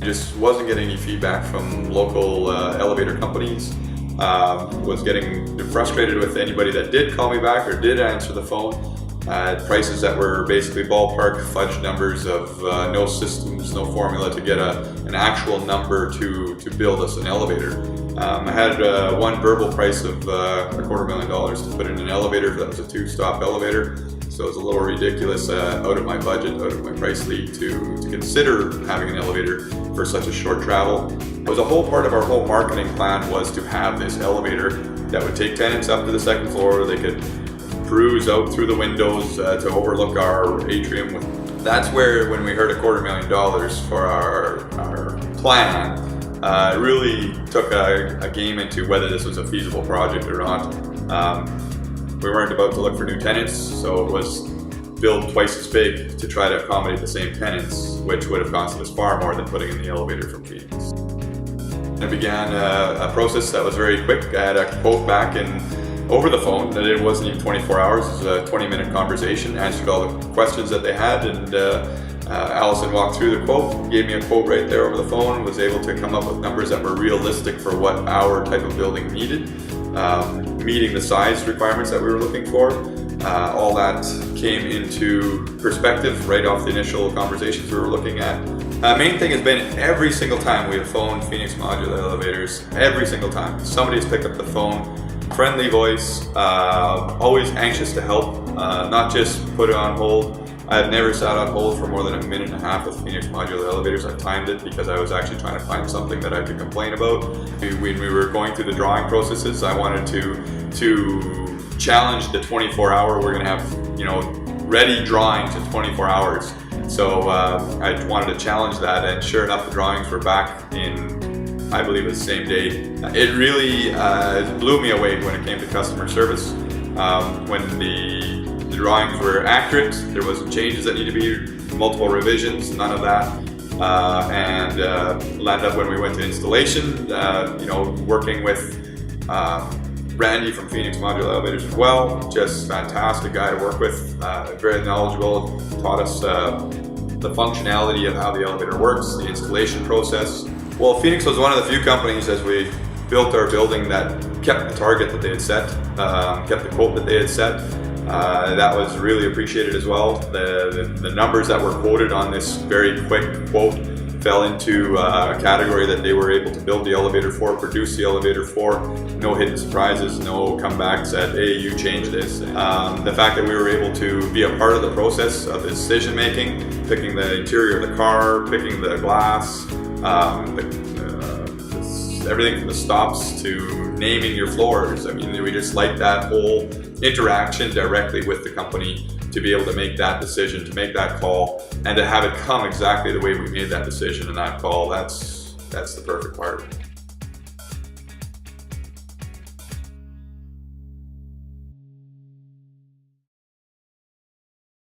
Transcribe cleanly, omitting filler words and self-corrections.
Just wasn't getting any feedback from local elevator companies. Was getting frustrated with anybody that did call me back or did answer the phone. Prices that were basically ballpark fudge numbers of no systems, no formula to get an actual number to build us an elevator. I had one verbal price of $250,000 to put in an elevator. That was a 2-stop elevator. So it was a little ridiculous, out of my budget, out of my price league to consider having an elevator for such a short travel. It was a whole part of our whole marketing plan was to have this elevator that would take tenants up to the 2nd floor. They could cruise out through the windows to overlook our atrium. That's where, when we heard $250,000 for our plan, it really took a game into whether this was a feasible project or not. We weren't about to look for new tenants, so it was build twice as big to try to accommodate the same tenants, which would have costed us far more than putting in the elevator from Phoenix. I began a process that was very quick. I had a quote back over the phone, that it wasn't even 24 hours, it was a 20-minute conversation, answered all the questions that they had, and Allison walked through the quote, gave me a quote right there over the phone, was able to come up with numbers that were realistic for what our type of building needed, meeting the size requirements that we were looking for. All that came into perspective right off the initial conversations we were looking at. Main thing has been every single time we have phoned Phoenix Modular Elevators, every single time somebody's picked up the phone, friendly voice, always anxious to help, not just put it on hold. I've never sat on hold for more than 1.5 minutes with Phoenix Modular Elevators. I timed it because I was actually trying to find something that I could complain about. When we were going through the drawing processes, I wanted to challenge the 24-hour. We're going to have, ready drawings in 24 hours. So I wanted to challenge that, and sure enough, the drawings were back in, I believe, the same day. It really blew me away when it came to customer service. When the drawings were accurate, there wasn't changes that need to be, multiple revisions, none of that. And landed up when we went to installation, working with Randy from Phoenix Modular Elevators as well. Just fantastic guy to work with, very knowledgeable, taught us the functionality of how the elevator works, the installation process. Well, Phoenix was one of the few companies as we built our building that kept the target that they had set, kept the quote that they had set. That was really appreciated as well. The numbers that were quoted on this very quick quote fell into a category that they were able to build the elevator for, produce the elevator for. No hidden surprises, no comebacks at, hey, you changed this. The fact that we were able to be a part of the process of the decision making, picking the interior of the car, picking the glass, everything from the stops to naming your floors. I mean, we just like that whole interaction directly with the company to be able to make that decision, to make that call, and to have it come exactly the way we made that decision and that call. That's the perfect part.